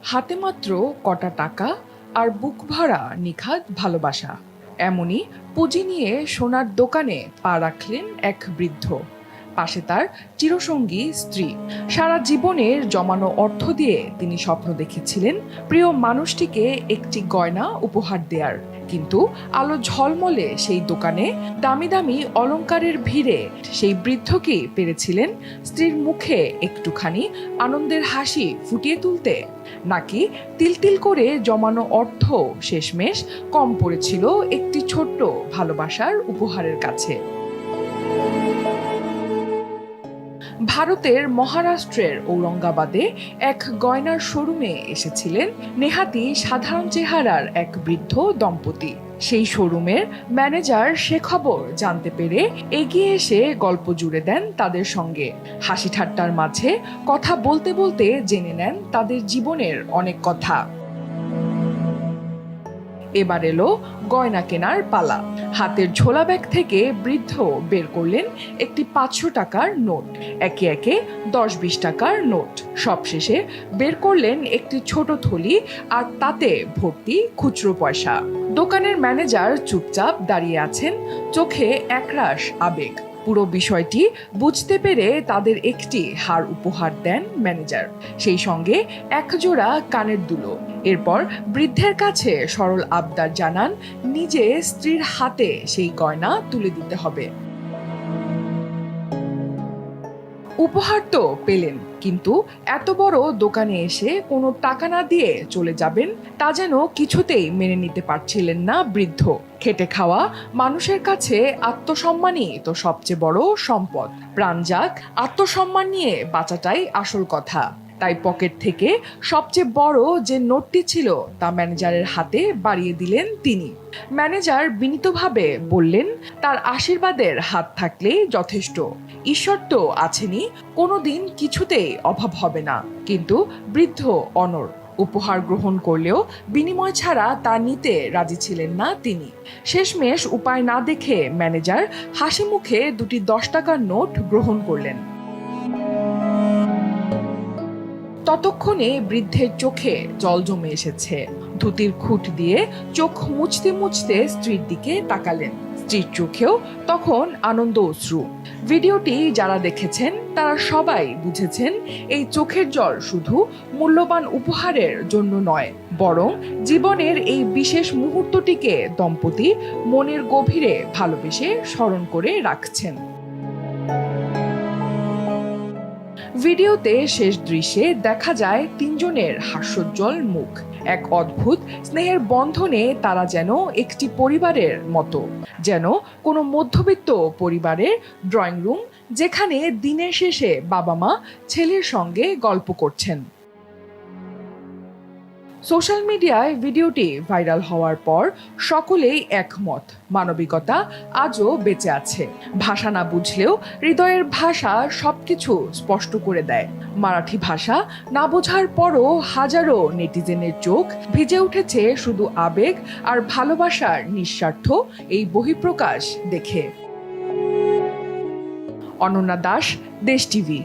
হাতে মাত্র কটা টাকা আর বুক ভরা নিখাদ ভালোবাসা। এমনই পুঁজি নিয়ে সোনার দোকানে পা রাখলেন এক বৃদ্ধ। পাশে তার চিরসঙ্গী স্ত্রী। সারা জীবনের জমানো অর্থ দিয়ে তিনি স্বপ্ন দেখেছিলেন প্রিয় মানুষটিকে একটি গয়না উপহার দেয়ার। কিন্তু আলো ঝলমলে সেই দোকানে দামি দামি অলংকারের ভিড়ে সেই বৃদ্ধকে পেরেছিলেন স্ত্রীর মুখে একটুখানি আনন্দের হাসি ফুটিয়ে তুলতে, নাকি তিল করে জমানো অর্থ শেষমেশ কম পড়েছিল একটি ছোট্ট ভালোবাসার উপহারের কাছে। ভারতের মহারাষ্ট্রের ঔরঙ্গাবাদে এক গয়নার শোরুমে এসেছিলেন নেহাতি সাধারণ চেহারার এক বৃদ্ধ দম্পতি। সেই শোরুমের ম্যানেজার সে খবর জানতে পেরে এগিয়ে এসে গল্প জুড়ে দেন তাদের সঙ্গে। হাসি ঠাট্টার মাঝে কথা বলতে বলতে জেনে নেন তাদের জীবনের অনেক কথা। এবার এলো গয়না কেনার পালা। হাতের ঝোলা ব্যাগ থেকে বৃদ্ধ বের করলেন একটি 500 টাকার নোট, একে একে 10-20 টাকার নোট। সবশেষে বের করলেন একটি ছোট থলি, আর তাতে ভর্তি খুচরো পয়সা। দোকানের ম্যানেজার চুপচাপ দাঁড়িয়ে আছেন, চোখে একরাশ আবেগ। পুরো বিষয়টি বুঝতে পেরে তাদের একটি হার উপহার দেন ম্যানেজার, সেই সঙ্গে একজোড়া কানের দুলো। এরপর বৃদ্ধের কাছে সরল আবদার জানান নিজে স্ত্রীর হাতে সেই গয়না তুলে দিতে হবে। উপহার তো পেলেন, কিন্তু এত বড় দোকানে এসে কোনো টাকা না দিয়ে চলে যাবেন তা যেন কিছুতেই মেনে নিতে পারছিলেন না বৃদ্ধ। খেটে খাওয়া মানুষের কাছে আত্মসম্মানই তো সবচেয়ে বড় সম্পদ। প্রাণ যাক, আত্মসম্মান নিয়ে বাঁচাটাই আসল কথা। তাই পকেট থেকে সবচেয়ে বড় যে নোটটি ছিল তা ম্যানেজারের হাতে বাড়িয়ে দিলেন তিনি। ম্যানেজার বিনীতভাবে বললেন, তার আশীর্বাদের হাত থাকলেই যথেষ্ট। ঈশ্বর তো আছেনই, কোনোদিন কিছুতেই অভাব হবে না। কিন্তু বৃদ্ধ অনড়। উপহার গ্রহণ করলেও বিনিময় ছাড়া তা নিতে রাজি ছিলেন না তিনি। শেষমেশ উপায় না দেখে ম্যানেজার হাসি মুখে দুটি 10 টাকার নোট গ্রহণ করলেন। ততক্ষণে বৃদ্ধের চোখে জল জমে এসেছে। ধুতির খুঁট দিয়ে চোখ মুছতে মুছতে স্ত্রীর দিকে তাকালেন। স্ত্রীর চোখেও তখন আনন্দ অশ্রু। ভিডিওটি যারা দেখেছেন তারা সবাই বুঝেছেন এই চোখের জল শুধু মূল্যবান উপহারের জন্য নয়, বরং জীবনের এই বিশেষ মুহূর্তটিকে দম্পতি মনের গভীরে ভালোবেসে স্মরণ করে রাখছেন। ভিডিওতে শেষ দৃশ্যে দেখা যায় তিনজনের হাস্যোজ্জ্বল মুখ। এক অদ্ভুত স্নেহের বন্ধনে তারা যেন একটি পরিবারের মতো, যেন কোনো মধ্যবিত্ত পরিবারের ড্রয়িং রুম, যেখানে দিনের শেষে বাবা মা ছেলের সঙ্গে গল্প করছেন। সোশ্যাল মিডিয়ায় ভিডিওটি ভাইরাল হওয়ার পর সকলেই একমত, মানবিকতা আজও বেঁচে আছে। ভাষা না বুঝলেও হৃদয়ের ভাষা সবকিছু স্পষ্ট করে দেয়। মারাঠি ভাষা না বোঝার পরও হাজারো নেটিজেনের চোখ ভিজে উঠেছে শুধু আবেগ আর ভালোবাসার নিঃস্বার্থ এই বহিঃপ্রকাশ দেখে। অনন্যা দাস, দেশ টিভি।